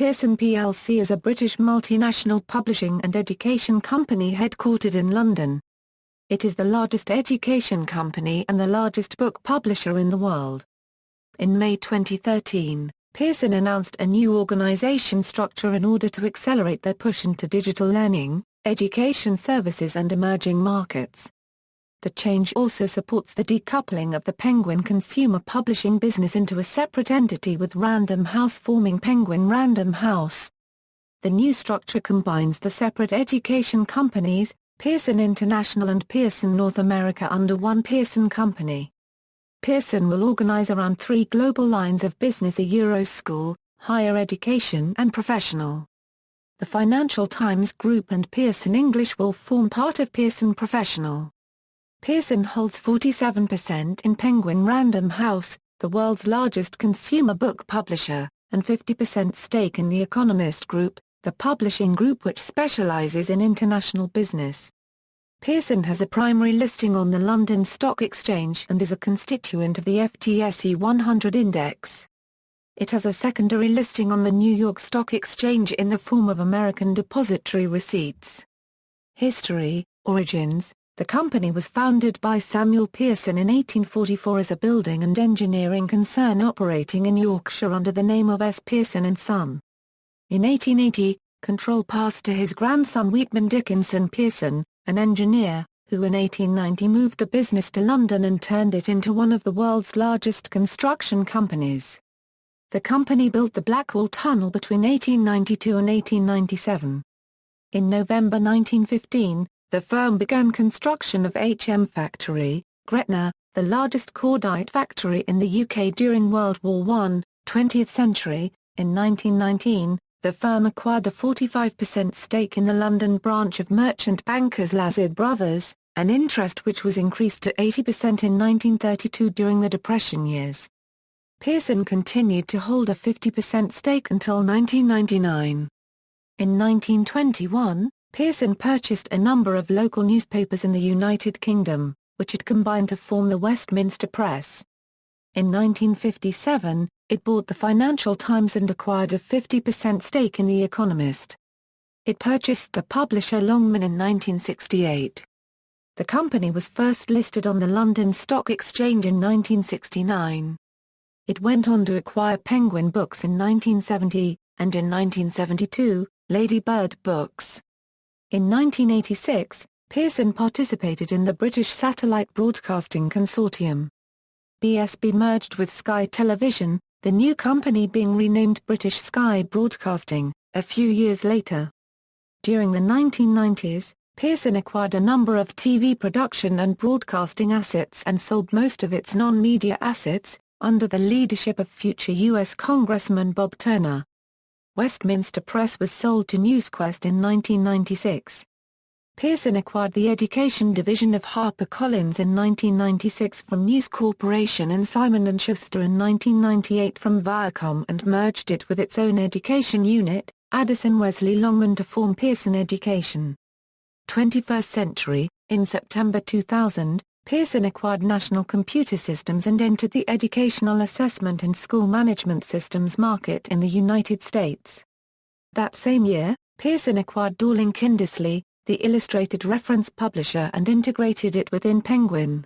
Pearson PLC is a British multinational publishing and education company headquartered in London. It is the largest education company and the largest book publisher in the world. In May 2013, Pearson announced a new organization structure in order to accelerate their push into digital learning, education services and emerging markets. The change also supports the decoupling of the Penguin consumer publishing business into a separate entity with Random House forming Penguin Random House. The new structure combines the separate education companies, Pearson International and Pearson North America under one Pearson company. Pearson will organize around three global lines of business: School, higher education and professional. The Financial Times Group and Pearson English will form part of Pearson Professional. Pearson holds 47% in Penguin Random House, the world's largest consumer book publisher, and 50% stake in The Economist Group, the publishing group which specializes in international business. Pearson has a primary listing on the London Stock Exchange and is a constituent of the FTSE 100 index. It has a secondary listing on the New York Stock Exchange in the form of American Depository Receipts. History, Origins. The company was founded by Samuel Pearson in 1844 as a building and engineering concern operating in Yorkshire under the name of S. Pearson & Son. In 1880, control passed to his grandson Weetman Dickinson Pearson, an engineer, who in 1890 moved the business to London and turned it into one of the world's largest construction companies. The company built the Blackwall Tunnel between 1892 and 1897. In November 1915, the firm began construction of H.M. Factory, Gretna, the largest cordite factory in the UK during World War I, 20th century. In 1919, the firm acquired a 45% stake in the London branch of merchant bankers Lazard Brothers, an interest which was increased to 80% in 1932 during the Depression years. Pearson continued to hold a 50% stake until 1999. In 1921, Pearson purchased a number of local newspapers in the United Kingdom, which had combined to form the Westminster Press. In 1957, it bought the Financial Times and acquired a 50% stake in The Economist. It purchased the publisher Longman in 1968. The company was first listed on the London Stock Exchange in 1969. It went on to acquire Penguin Books in 1970, and in 1972, Lady Bird Books. In 1986, Pearson participated in the British Satellite Broadcasting Consortium. BSB merged with Sky Television, the new company being renamed British Sky Broadcasting, a few years later. During the 1990s, Pearson acquired a number of TV production and broadcasting assets and sold most of its non-media assets, under the leadership of future U.S. Congressman Bob Turner. Westminster Press was sold to NewsQuest in 1996. Pearson acquired the education division of HarperCollins in 1996 from News Corporation and Simon & Schuster in 1998 from Viacom and merged it with its own education unit, Addison Wesley Longman, to form Pearson Education. 21st Century. In September 2000, Pearson acquired National Computer Systems and entered the educational assessment and school management systems market in the United States. That same year, Pearson acquired Dorling Kindersley, the illustrated reference publisher, and integrated it within Penguin.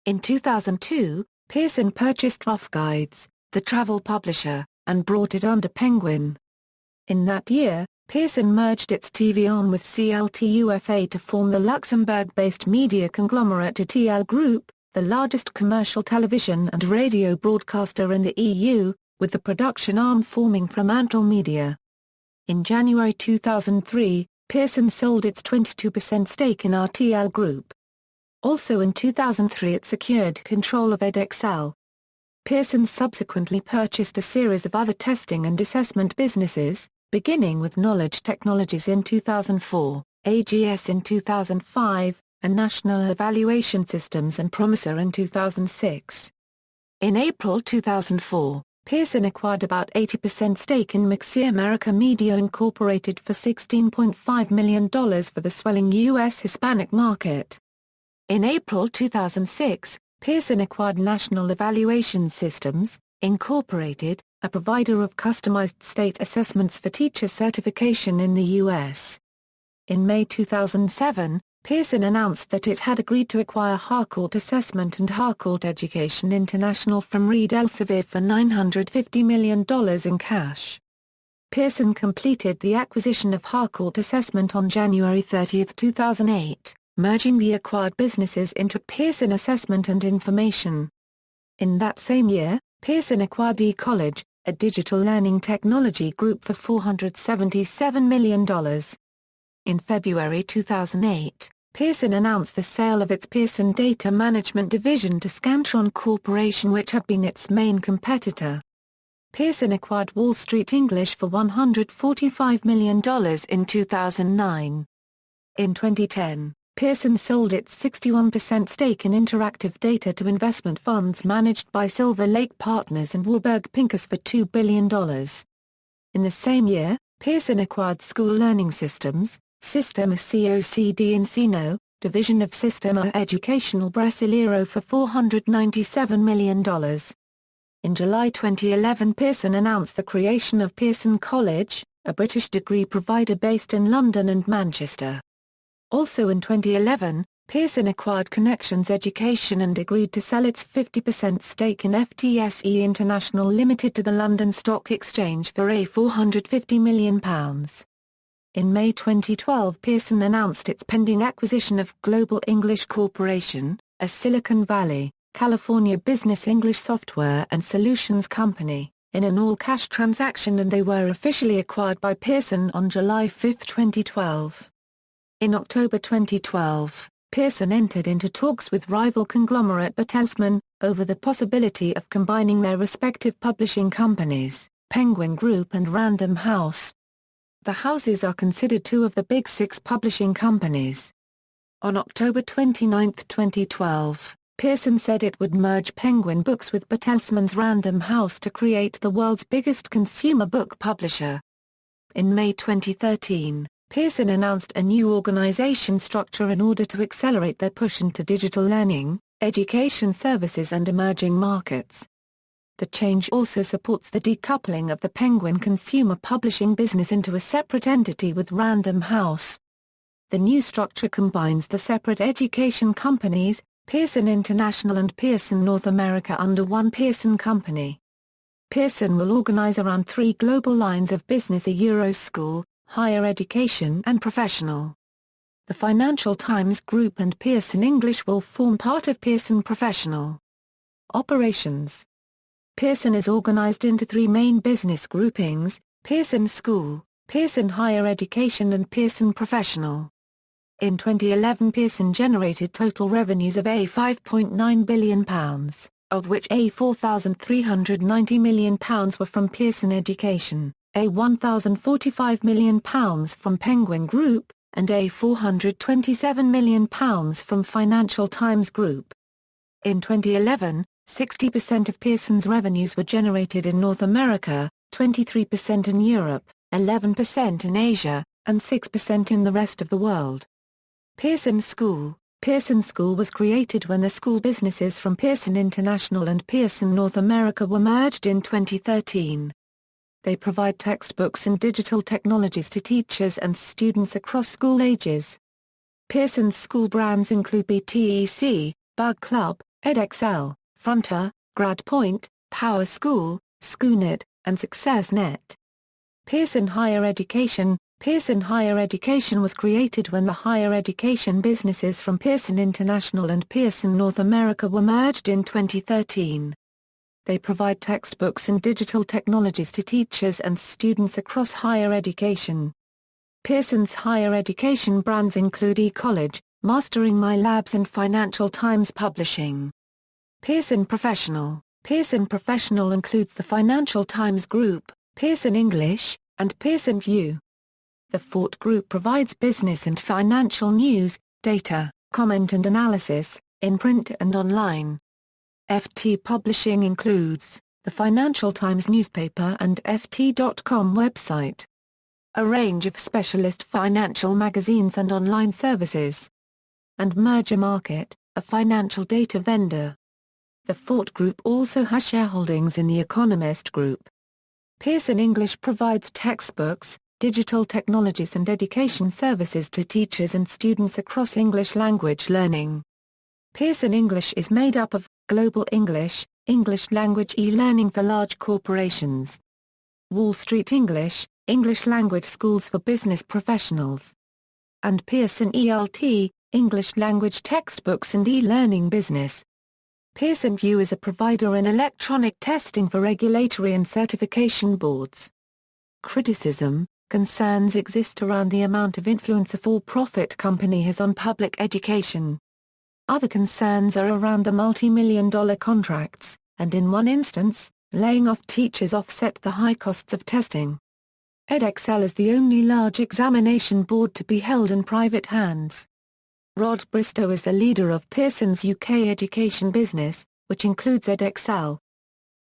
In 2002, Pearson purchased Rough Guides, the travel publisher, and brought it under Penguin. In that year, Pearson merged its TV arm with CLTUFA to form the Luxembourg-based media conglomerate RTL Group, the largest commercial television and radio broadcaster in the EU, with the production arm forming Fremantle Media. In January 2003, Pearson sold its 22% stake in RTL Group. Also in 2003 it secured control of Edexcel. Pearson subsequently purchased a series of other testing and assessment businesses, beginning with Knowledge Technologies in 2004, AGS in 2005, and National Evaluation Systems and Promisor in 2006. In April 2004, Pearson acquired about 80% stake in McSee America Media Incorporated for $16.5 million for the swelling U.S. Hispanic market. In April 2006, Pearson acquired National Evaluation Systems, Incorporated, a provider of customized state assessments for teacher certification in the U.S. In May 2007, Pearson announced that it had agreed to acquire Harcourt Assessment and Harcourt Education International from Reed Elsevier for $950 million in cash. Pearson completed the acquisition of Harcourt Assessment on January 30, 2008, merging the acquired businesses into Pearson Assessment and Information. In that same year, Pearson acquired eCollege, a digital learning technology group for $477 million. In February 2008, Pearson announced the sale of its Pearson Data Management division to Scantron Corporation, which had been its main competitor. Pearson acquired Wall Street English for $145 million in 2009. In 2010, Pearson sold its 61% stake in Interactive Data to investment funds managed by Silver Lake Partners and Warburg Pincus for $2 billion. In the same year, Pearson acquired School Learning Systems, Sistema COC de Ensino, division of Sistema Educacional Brasileiro for $497 million. In July 2011, Pearson announced the creation of Pearson College, a British degree provider based in London and Manchester. Also in 2011, Pearson acquired Connections Education and agreed to sell its 50% stake in FTSE International Limited to the London Stock Exchange for £450 million. In May 2012, Pearson announced its pending acquisition of Global English Corporation, a Silicon Valley, California business English software and solutions company, in an all-cash transaction, and they were officially acquired by Pearson on July 5, 2012. In October 2012, Pearson entered into talks with rival conglomerate Bertelsmann, over the possibility of combining their respective publishing companies, Penguin Group and Random House. The houses are considered two of the Big Six publishing companies. On October 29, 2012, Pearson said it would merge Penguin Books with Bertelsmann's Random House to create the world's biggest consumer book publisher. In May 2013, Pearson announced a new organization structure in order to accelerate their push into digital learning, education services and emerging markets. The change also supports the decoupling of the Penguin consumer publishing business into a separate entity with Random House. The new structure combines the separate education companies, Pearson International and Pearson North America, under one Pearson company. Pearson will organize around three global lines of business: School, Higher Education and Professional. The Financial Times Group and Pearson English will form part of Pearson Professional. Operations. Pearson is organized into three main business groupings: Pearson School, Pearson Higher Education and Pearson Professional. In 2011, Pearson generated total revenues of £5.9 billion, of which £4,390 million were from Pearson Education, £1,045 million from Penguin Group, and £427 million from Financial Times Group. In 2011, 60% of Pearson's revenues were generated in North America, 23% in Europe, 11% in Asia, and 6% in the rest of the world. Pearson School. Pearson School was created when the school businesses from Pearson International and Pearson North America were merged in 2013. They provide textbooks and digital technologies to teachers and students across school ages. Pearson's school brands include BTEC, Bug Club, edXL, Frontier, GradPoint, Power School, SchoolNet, and SuccessNet. Pearson Higher Education. Pearson Higher Education was created when the higher education businesses from Pearson International and Pearson North America were merged in 2013. They provide textbooks and digital technologies to teachers and students across higher education. Pearson's higher education brands include eCollege, Mastering My Labs and Financial Times Publishing. Pearson Professional. Pearson Professional includes the Financial Times Group, Pearson English, and Pearson View. The Fort Group provides business and financial news, data, comment and analysis, in print and online. FT Publishing includes the Financial Times newspaper and FT.com website. A range of specialist financial magazines and online services. And Merger Market, a financial data vendor. The Fort Group also has shareholdings in The Economist Group. Pearson English provides textbooks, digital technologies and education services to teachers and students across English language learning. Pearson English is made up of Global English, English language e-learning for large corporations; Wall Street English, English language schools for business professionals; and Pearson ELT, English language textbooks and e-learning business. Pearson VUE is a provider in electronic testing for regulatory and certification boards. Criticism: concerns exist around the amount of influence a for-profit company has on public education. Other concerns are around the multi-million-dollar contracts, and in one instance, laying off teachers offset the high costs of testing. Edexcel is the only large examination board to be held in private hands. Rod Bristow is the leader of Pearson's UK education business, which includes Edexcel.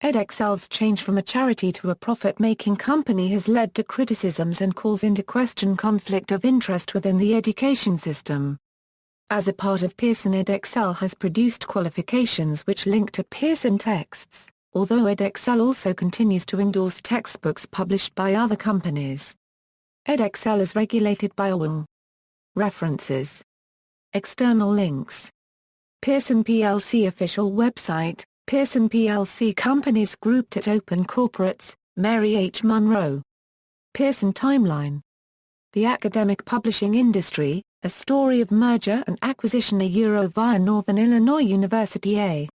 Edexcel's change from a charity to a profit-making company has led to criticisms and calls into question conflict of interest within the education system. As a part of Pearson, Edexcel has produced qualifications which link to Pearson texts, although Edexcel also continues to endorse textbooks published by other companies. Edexcel is regulated by OWL. References. External links. Pearson PLC official website, Pearson PLC companies grouped at Open Corporates, Mary H. Munro. Pearson timeline. The academic publishing industry, a story of merger and acquisition via Northern Illinois University A.